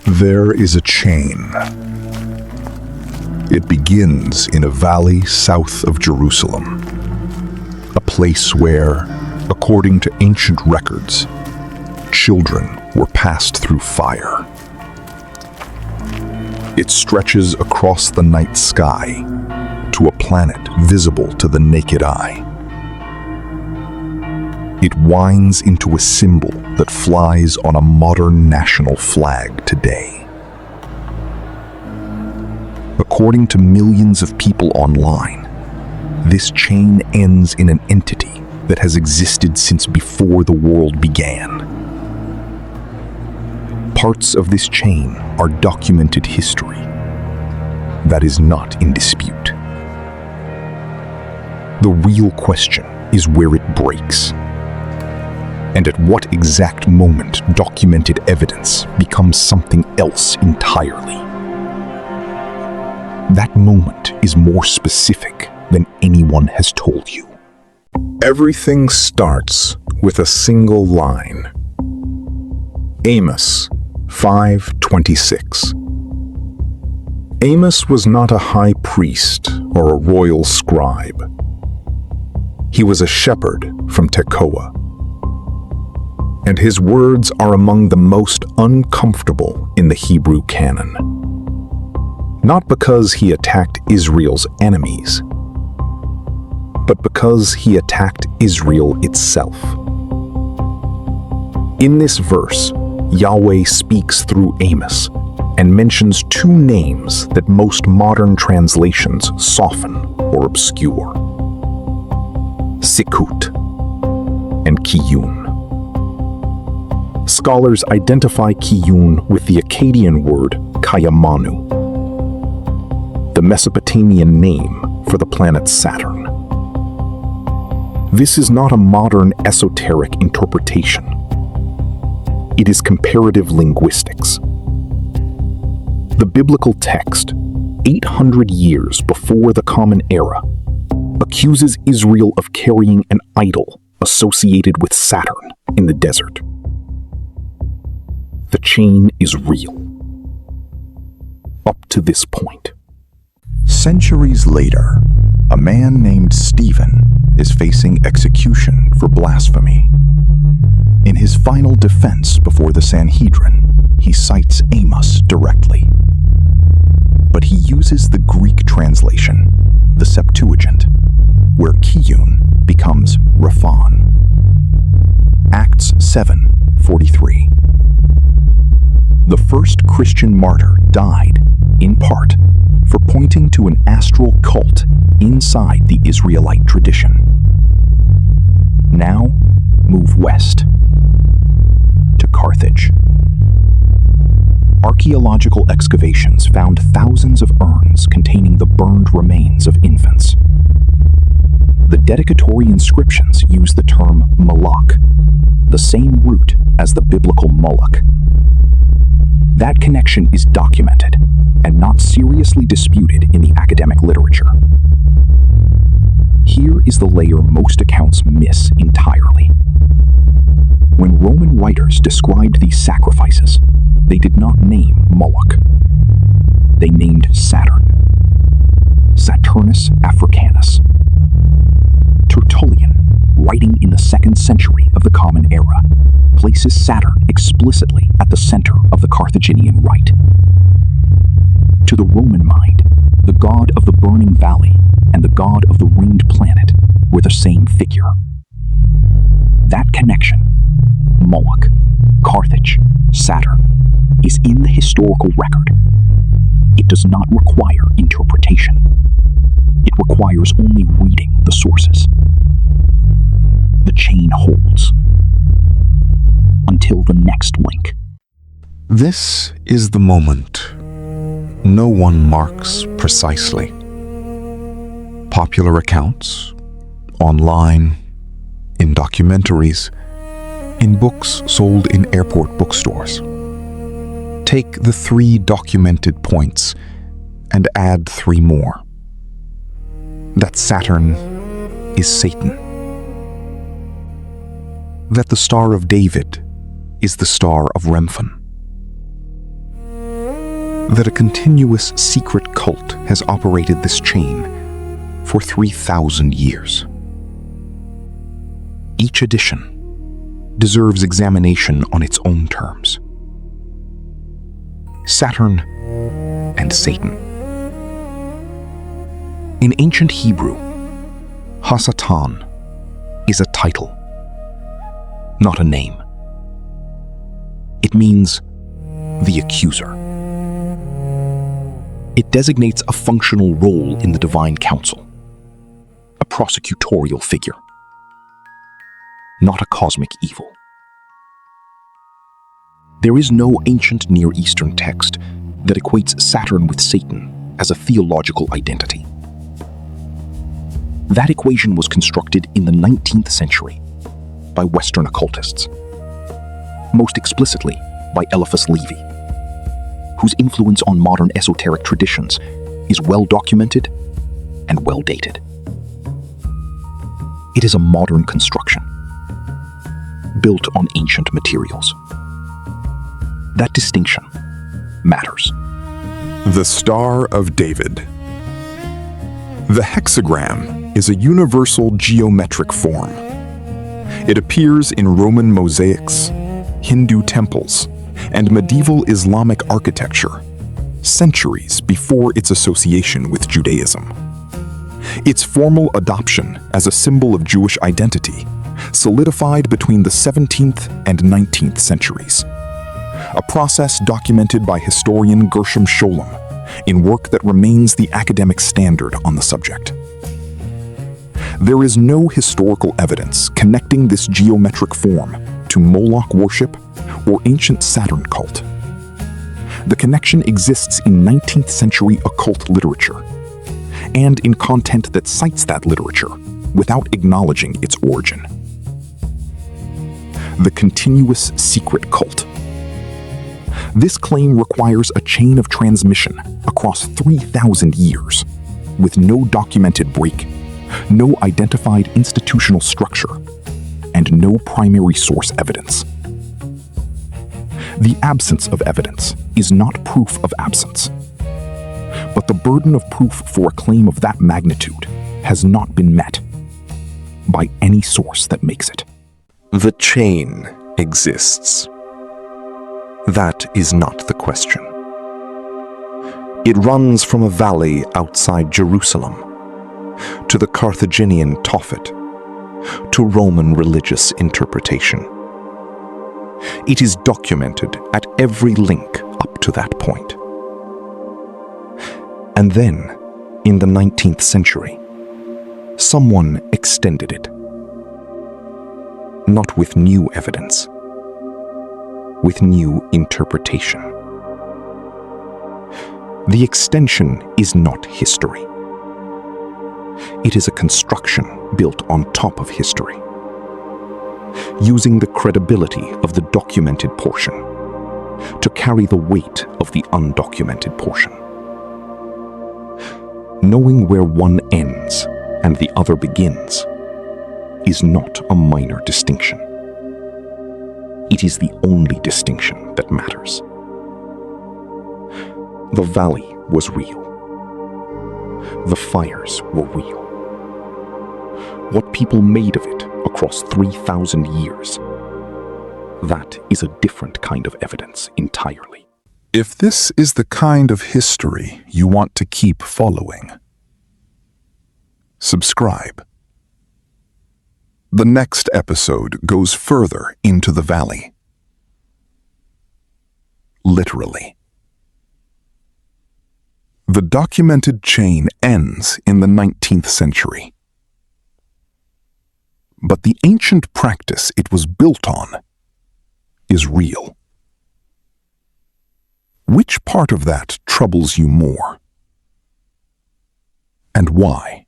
There is a chain. It begins in a valley south of Jerusalem, a place where, according to ancient records, children were passed through fire. It stretches across the night sky to a planet visible to the naked eye. It winds into a symbol that flies on a modern national flag today. According to millions of people online, this chain ends in an entity that has existed since before the world began. Parts of this chain are documented history that is not in dispute. The real question is where it breaks, and at what exact moment documented evidence becomes something else entirely. That moment is more specific than anyone has told you. Everything starts with a single line. Amos 5:26. Amos was not a high priest or a royal scribe. He was a shepherd from Tekoa. And his words are among the most uncomfortable in the Hebrew canon. Not because he attacked Israel's enemies, but because he attacked Israel itself. In this verse, Yahweh speaks through Amos and mentions two names that most modern translations soften or obscure: Sikut and Kiyyun. Scholars identify Kiyyun with the Akkadian word Kayamanu, the Mesopotamian name for the planet Saturn. This is not a modern esoteric interpretation. It is comparative linguistics. The biblical text, 800 years before the Common Era, accuses Israel of carrying an idol associated with Saturn in the desert. The chain is real. Up to this point. Centuries later, a man named Stephen is facing execution for blasphemy. In his final defense before the Sanhedrin, he cites Amos directly. But he uses the Greek translation, the Septuagint, where Kiyyun becomes Raphan. Acts 7:43. The first Christian martyr died, in part, for pointing to an astral cult inside the Israelite tradition. Now, move west to Carthage. Archaeological excavations found thousands of urns containing the burned remains of infants. The dedicatory inscriptions use the term Malak, the same root as the biblical Moloch. That connection is documented and not seriously disputed in the academic literature. Here is the layer most accounts miss entirely. When Roman writers described these sacrifices, they did not name Moloch. They named Saturn, Saturnus Africanus. Tertullian, writing in the 2nd century of the Common Era, places Saturn explicitly at the center of the Carthaginian rite. To the Roman mind, the god of the burning valley and the god of the ringed planet were the same figure. That connection, Moloch, Carthage, Saturn, is in the historical record. It does not require interpretation. It requires only reading the sources. The chain holds. Until the next link. This is the moment no one marks precisely. Popular accounts, online, in documentaries, in books sold in airport bookstores. Take the 3 documented points and add 3 more. That Saturn is Satan. That the Star of David is the Star of Remphan. that a continuous secret cult has operated this chain for 3,000 years. Each edition deserves examination on its own terms. Saturn and Satan. In ancient Hebrew, Hasatan is a title, not a name. It means the accuser. It designates a functional role in the divine council, a prosecutorial figure, not a cosmic evil. There is no ancient Near Eastern text that equates Saturn with Satan as a theological identity. That equation was constructed in the 19th century by Western occultists, most explicitly by Eliphas Levi, whose influence on modern esoteric traditions is well documented and well dated. It is a modern construction, built on ancient materials. That distinction matters. The Star of David. The hexagram is a universal geometric form. It appears in Roman mosaics, Hindu temples, and medieval Islamic architecture, centuries before its association with Judaism. Its formal adoption as a symbol of Jewish identity solidified between the 17th and 19th centuries, a process documented by historian Gershom Scholem in work that remains the academic standard on the subject. There is no historical evidence connecting this geometric form to Moloch worship or ancient Saturn cult. The connection exists in 19th century occult literature and in content that cites that literature without acknowledging its origin. The continuous secret cult. This claim requires a chain of transmission across 3,000 years, with no documented break, no identified institutional structure, and no primary source evidence. The absence of evidence is not proof of absence, but the burden of proof for a claim of that magnitude has not been met by any source that makes it. The chain exists. That is not the question. It runs from a valley outside Jerusalem to the Carthaginian Tophet to Roman religious interpretation. It is documented at every link up to that point. And then, in the 19th century, someone extended it. Not with new evidence, with new interpretation. The extension is not history. It is a construction built on top of history, using the credibility of the documented portion to carry the weight of the undocumented portion. Knowing where one ends and the other begins is not a minor distinction. It is the only distinction that matters. The valley was real. The fires were real. What people made of it across 3,000 years, that is a different kind of evidence entirely. If this is the kind of history you want to keep following, subscribe. The next episode goes further into the valley. Literally. The documented chain ends in the 19th century. But the ancient practice it was built on is real. Which part of that troubles you more? And why?